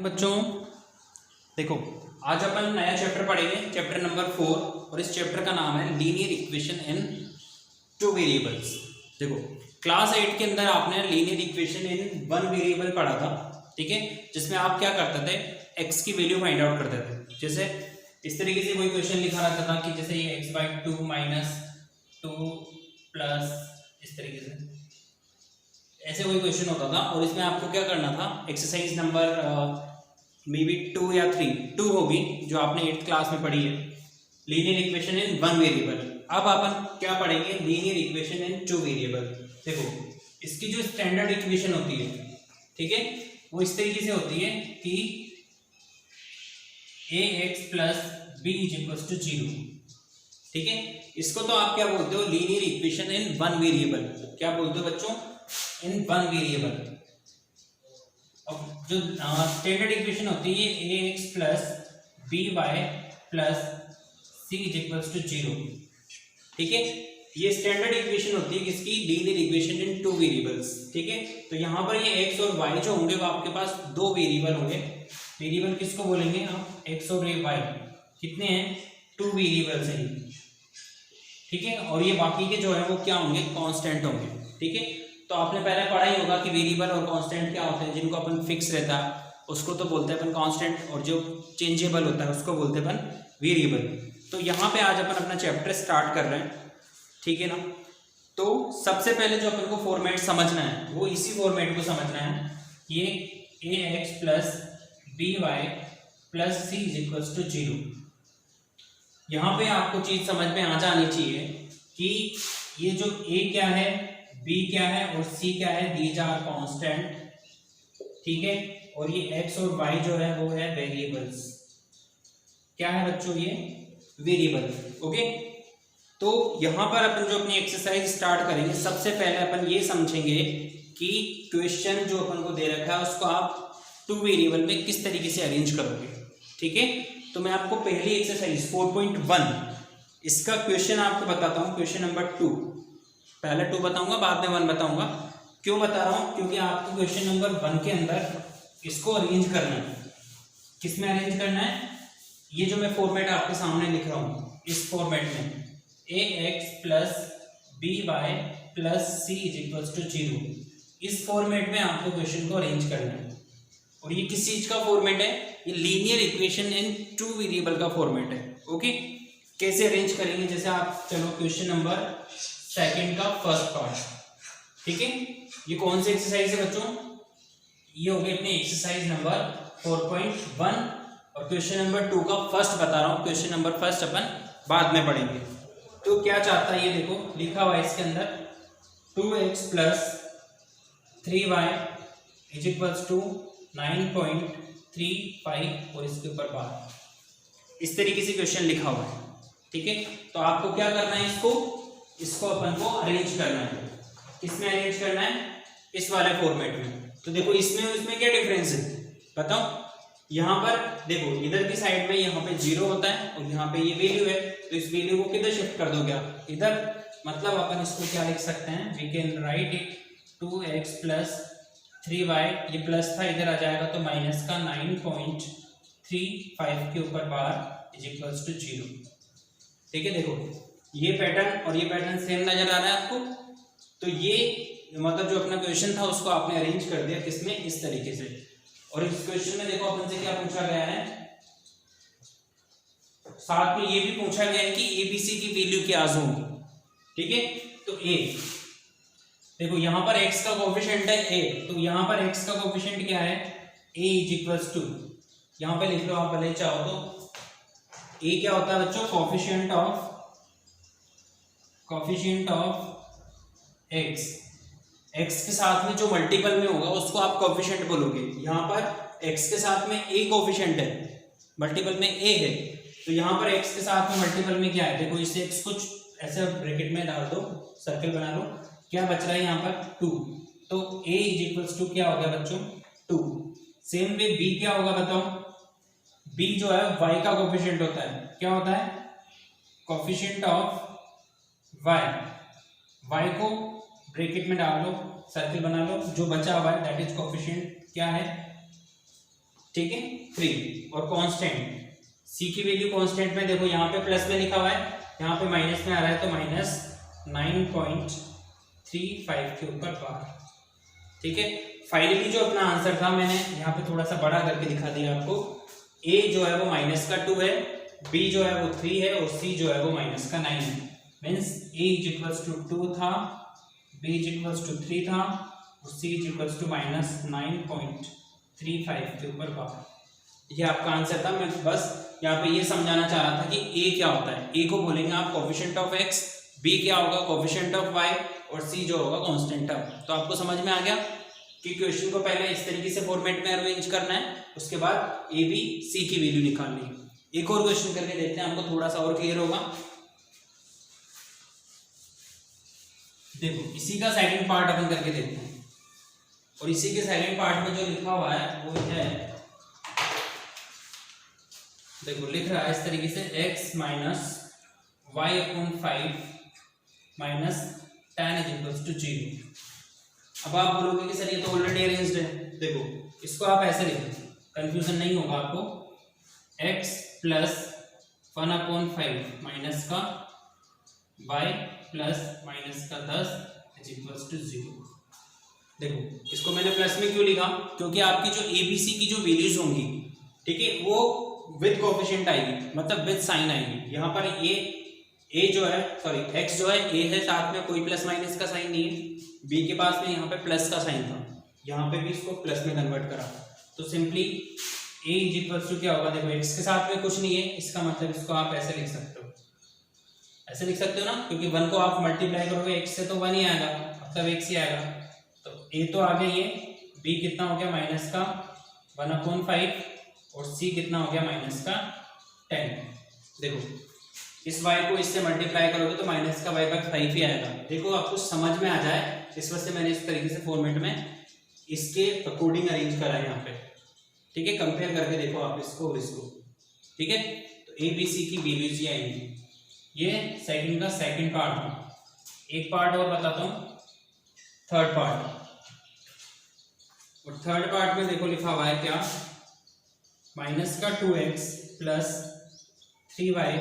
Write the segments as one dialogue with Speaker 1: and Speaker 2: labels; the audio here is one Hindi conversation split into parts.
Speaker 1: बच्चों देखो, आज अपन नया चैप्टर पढ़ेंगे, चैप्टर नंबर 4, और इस चैप्टर का नाम है linear equation in two variables. देखो, क्लास 8 के अंदर आपने linear equation in one variable पढ़ा था, ठीक है, जिसमें आप क्या करते थे, एक्स की वैल्यू फाइंड आउट करते थे। जैसे इस तरीके से कोई क्वेश्चन लिखा रहता था कि जैसे ये x/2 माइनस 2 प्लस इस तरीके से ऐसे कोई क्वेश्चन होता था, और इसमें आपको क्या करना था, एक्सरसाइज नंबर मे बी 2 या 3 होगी जो आपने 8th क्लास में पढ़ी है, linear equation in one variable. अब अपन क्या पढ़ेंगे, linear equation in two variable. देखो, इसकी जो स्टैंडर्ड इक्वेशन होती है, ठीक है, वो इस तरीके से होती है कि ax plus b is equals to 0, ठीक है। इसको तो आप क्या बोलते हो, linear equation in one variable. क्या बोलते हो बच्चों, इन वन वेरिएबल। अब जो स्टैंडर्ड इक्वेशन होती है ax plus by plus c is equals to 0, ठीक है। ये स्टैंडर्ड इक्वेशन होती है किसकी, linear equation in two variables, ठीक है। तो यहाँ पर ये x और y जो होंगे वो आपके पास दो वेरिएबल होंगे। वेरिएबल किसको बोलेंगे आप, x और y कितने हैं, टू वेरिएबल्स हैं, ठीक है। और ये बाकी के जो है वो क्या होंगे, कांस्टेंट होंगे, ठीक है। तो आपने पहले पढ़ा ही होगा कि वेरिएबल और कांस्टेंट क्या होते हैं। जिनको अपन फिक्स रहता है उसको तो बोलते हैं अपन कांस्टेंट, और जो चेंजेबल होता है उसको बोलते हैं अपन वेरिएबल। तो यहाँ पे आज अपन अपना चैप्टर स्टार्ट कर रहे हैं, ठीक है ना। तो सबसे पहले जो अपन को फॉर्मेट समझना है वो इसी फॉर्मेट को समझना है, ये ax plus by plus c is equals to 0। यहाँ पे आपको चीज समझ में आ जानी चाहिए कि ये जो a क्या है, b क्या है और c क्या है, दीज आर कांस्टेंट, ठीक है। और ये x और y जो है वो है वेरिएबल्स। क्या है बच्चों, ये वेरिएबल, ओके। तो यहाँ पर अपन जो अपनी एक्सरसाइज स्टार्ट करेंगे, सबसे पहले अपन ये समझेंगे कि क्वेश्चन जो अपन को दे रखा है उसको आप टू वेरिएबल में किस तरीके से अरेंज करोगे, ठीक है। तो मैं आपको पहली एक्सरसाइज 4.1 इसका क्वेश्चन आपको बताता हूँ, क्वेश्चन नंबर 2। पहले 2 बताऊंगा, बाद में 1 बताऊंगा। क्यों बता रहा हूँ, क्योंकि आपको क्वेश्चन नंबर 1 के अंदर इसको अरेंज करना है। किस में अरेंज करना है, ये जो मैं फॉर्मेट आपके सामने लिख रहा हूँ, इस फॉर्मेट में ax plus by plus c is equals to 0, इस फॉर्मेट में आपको क्वेश्चन को अरेंज करना है। और ये किस चीज का फॉर्मेट है, ये linear equation in two variable का फॉर्मेट है, ओके। कैसे अरेंज करेंगे, जैसे आप चलो क्वेश्चन नंबर 2 का फर्स्ट पार्ट, ठीक है। ये कौन सी एक्सरसाइज है बच्चों, ये हो गई अपनी एक्सरसाइज नंबर 4.1, और क्वेश्चन नंबर 2 का फर्स्ट बता रहा हूँ। क्वेश्चन नंबर फर्स्ट अपन बाद में पढ़ेंगे। तो क्या चाहता है, ये देखो लिखा हुआ है इसके अंदर 2x plus 3y is equals to 9.35 और इसके ऊपर बार, इस तरीके से क्वेश्चन लिखा हुआ है, ठीक है। तो आपको क्या करना है, इसको अपन को अरेंज करना है। किसमें अरेंज करना है, इस वाले फॉर्मेट में। तो देखो इसमें क्या डिफरेंस है बताओ। यहाँ पर देखो, इधर की साइड में यहाँ पे 0 होता है और यहाँ पे ये वैल्यू है, तो इस वैल्यू को किधर शिफ्ट कर दोगे आप, इधर। मतलब अपन इसको क्या लिख सकते हैं, we can write it 2x plus 3y, ये प्लस था, इधर आ जाएगा तो माइनस का 9.35 के ऊपर बार इज इक्वल्स टू 0, ठीक है। देखो ये पैटर्न और ये पैटर्न सेम नजर आ रहा है आपको। तो ये मतलब जो अपना क्वेश्चन था उसको आपने अरेंज कर दिया किसमें, इस तरीके से। और इस क्वेश्चन में देखो अपन से क्या पूछा गया है, साथ में ये भी पूछा गया है कि एबीसी की वैल्यू क्या होगी, ठीक है। तो a देखो, यहाँ पर x का कोएफिशिएंट है a, तो यहाँ पर x का कोएफिशिएंट क्या है, a इज इक्वल्स टू, यहाँ पे लिख लो आप भले चाहो तो। a क्या होता है बच्चों, कोएफिशिएंट ऑफ x। x के साथ में जो मल्टीपल में होगा उसको आप कोएफिशिएंट बोलोगे। यहाँ पर x के साथ में a कोएफिशिएंट है, मल्टीपल में a है, तो यहाँ पर x के साथ में मल्टीपल में क्या है, देखो इसे x कुछ ऐसे ब्रैकेट में डाल दो, सर्कल बना लो, क्या बच रहा है यहाँ पर 2, तो a इज इक्वल्स टू क्या हो गया बच्चों, 2। सेम वे b क्या होगा बताओ, b जो है y का कोएफिशिएंट होता है, क्या होता है, कोएफिशिएंट ऑफ y को ब्रैकेट में डाल लो, सर्कल बना लो, जो बचा हुआ है दैट इज कोएफिशिएंट क्या है, ठीक है 3 और कांस्टेंट c की वैल्यू कांस्टेंट में देखो यहाँ पे प्लस में लिखा हुआ है, यहाँ पे माइनस में आ रहा है तो -9.35 के ऊपर बार। ठीक है फाइनली जो अपना आंसर था मैंने यहाँ पे थोड़ा सा बड़ा करके दिखा दिया आपको। a जो है वो -2 है, b जो है वो 3 है और c जो है वो -9 है। मीन्स a = 2 था, b = 3 था और c = -9.35 के ऊपर बार। ये आपका आंसर था। मैं बस यहाँ पे ये समझाना चाह रहा था कि a क्या होता है। a को बोलेंगे आप कोएफिशिएंट ऑफ x, b क्या होगा कोएफिशिएंट ऑफ y और c जो होगा कांस्टेंट टर्म। तो आपको समझ में आ गया कि क्वेश्चन को पहले इस तरीके से फॉर्मेट में अरेंज करना है, उसके बाद a b c की वैल्यू निकालनी है। एक और क्वेश्चन करके देखते हैं, हमको थोड़ा सा और क्लियर होगा। देखो इसी का सेकंड पार्ट अपन करके देखते हैं और इसी के सेकंड पार्ट में जो लिखा हुआ है वो है, देखो लिख रहा है इस तरीके से x - y/5 - tan = 0। अब आप बोलोगे कि सर ये तो ऑलरेडी अरेंज्ड है। देखो इसको आप ऐसे लिखें, कंफ्यूजन नहीं होगा आपको। x + 1/5 माइनस का y + -10 = 0। देखो इसको मैंने प्लस में क्यों लिखा, क्योंकि आपकी जो ABC की जो वैल्यूज होंगी, ठीक है, वो विद कोएफिशिएंट आएगी, मतलब विद साइन आएगी। यहाँ पर a जो है सॉरी x जो है a है, साथ में कोई प्लस माइनस का साइन नहीं है। b के पास में यहाँ पे प्लस का साइन था, यहाँ पे भी इसको प्लस में कन्वर्ट करा, तो सिंपली a = क्या होगा। देखो x के साथ में कुछ नहीं है, इसका मतलब इसको आप ऐसे लिख सकते हो, ऐसे लिख सकते हो ना, क्योंकि 1 को आप मल्टीप्लाई करोगे x से तो 1 ही आएगा, मतलब x ही आएगा। तो a तो आ गया ये, b कितना हो गया -1/5 और c कितना हो गया -10। देखो इस y को इससे मल्टीप्लाई करोगे तो -y/5 ही आएगा। देखो आपको समझ में आ जाए, इस वजह से मैंने इस तरीके से फॉर्मेट में इसके अकॉर्डिंग अरेंज करा है यहाँ पे। ठीक है, कंपेयर करके देखो आप इसको और इसको। ठीक है, तो ए बी सी की वैल्यूज ये आएंगी। ये सेकंड का सेकंड पार्ट है। एक पार्ट और बताता हूँ, थर्ड पार्ट। और थर्ड पार्ट में देखो लिखा हुआ है क्या, -2x + 3y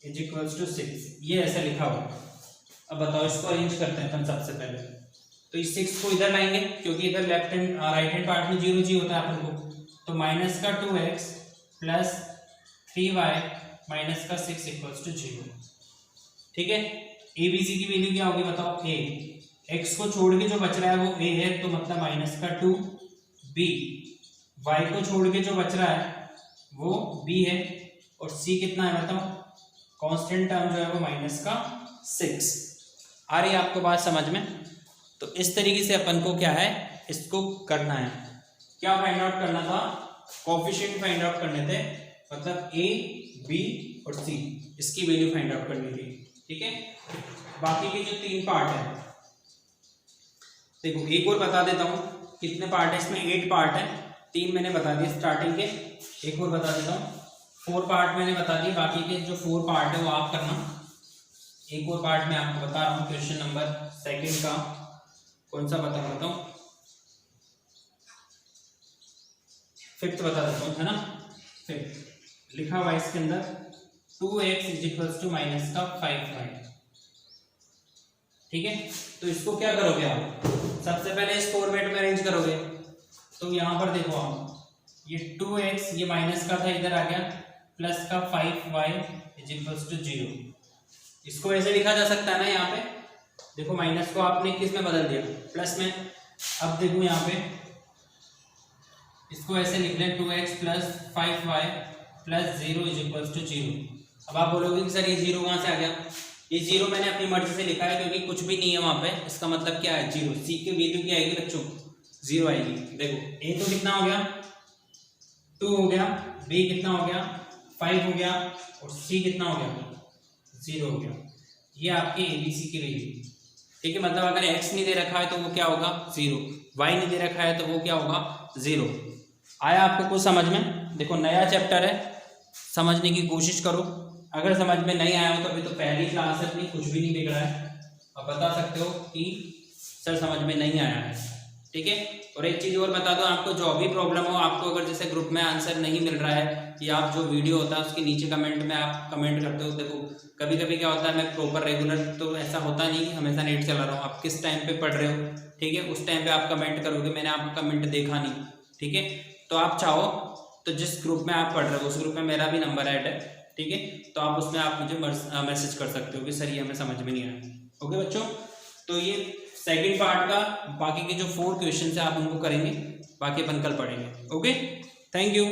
Speaker 1: = 6। ये ऐसा लिखा हुआ है। अब बताओ इसको अरेंज करते हैं अपन सबसे पहले। तो इस 6 को इधर लाएंगे, क्योंकि इधर राइट हैंड पार्ट में 0 जी होता है अपन को। तो -2x + 3y - 6 = 0। ठीक है, ए बी सी की वैल्यू क्या होगी बताओ। a x को छोड़ के जो बच रहा है वो a है, तो मतलब -2। b y को छोड़ के जो बच रहा है वो b है और c कितना है बताओ, कांस्टेंट टर्म जो है वो -6। आ रही है आपको बात समझ में। तो इस तरीके से अपन को क्या है, इसको करना है। क्या फाइंड आउट करना था, कोएफिशिएंट फाइंड आउट करने थे, मतलब a b और c, इसकी वैल्यू फाइंड आउट करनी थी। ठीक है, बाकी के जो 3 पार्ट है, देखो एक और बता देता हूँ कितने पार्ट है इसमें। 8 पार्ट है, 3 मैंने बता दिए स्टार्टिंग के, एक और बता देता हूँ 4 पार्ट मैंने बता दिए। बाकी के जो 4 पार्ट है वो आप करना। एक और पार्ट मैं आपको बता रहा हूँ, क्वेश्चन नंबर 2 का कौन सा बता देता हूँ, 5th बता देता हूँ, है ना। 5th लिखा हुआ है इसके अंदर 2x = -5y। ठीक है, तो इसको क्या करोगे आप, सबसे पहले इस फॉर्मेट में अरेंज करोगे। तो यहाँ पर देखो आप, ये 2x ये माइनस का था, इधर आ गया प्लस का 5y = 0। इसको ऐसे लिखा जा सकता है ना, यहाँ पे देखो माइनस को आपने किस में बदल दिया, प्लस में। अब देखो यहाँ पे इसको ऐसे लिख लें 2x + 5y + 0 = 0। अब आप बोलोगे कि सर ये 0 कहाँ से आ गया। ये 0 मैंने अपनी मर्जी से लिखा है, क्योंकि कुछ भी नहीं है वहाँ पे। इसका मतलब क्या है, 0। c की वैल्यू क्या आएगी बच्चों, 0 आएगी। देखो a तो कितना हो गया, 2 हो गया, b कितना हो गया, 5 हो गया, और c कितना हो गया, 0 हो गया। ये आपके ABC की वैल्यू। ठीक है, मतलब अगर x नहीं दे रखा है तो वो क्या होगा, 0। y नहीं दे रखा है तो वो क्या होगा, 0। आया आपको कुछ समझ में। देखो नया चैप्टर है, समझने की कोशिश करो। अगर समझ में नहीं आया हो तो अभी तो पहली क्लास है अपनी, कुछ भी नहीं बिगड़ा है। आप बता सकते हो कि सर समझ में नहीं आया है। ठीक है, और एक चीज़ और बता दूं आपको, जो भी प्रॉब्लम हो आपको, अगर जैसे ग्रुप में आंसर नहीं मिल रहा है या आप जो वीडियो होता है उसके नीचे कमेंट में आप कमेंट करते हो, देखो कभी कभी क्या होता है मैं प्रॉपर रेगुलर तो ऐसा होता नहीं हमेशा नेट चला रहा हूँ, आप किस टाइम पे पढ़ रहे हो, ठीक है, उस टाइम पे आप कमेंट करोगे, मैंने आपका कमेंट देखा नहीं, ठीक है, तो आप चाहो तो जिस ग्रुप में आप पढ़ रहे हो उस ग्रुप में मेरा भी नंबर ऐड है, ठीक है, तो आप उसमें आप मुझे मैसेज कर सकते हो कि सर ये हमें समझ में नहीं आया। ओके बच्चों, तो ये सेकंड पार्ट का बाकी के जो 4 क्वेश्चन है आप उनको करेंगे, बाकी अपन कल पढ़ेंगे। Okay, thank you.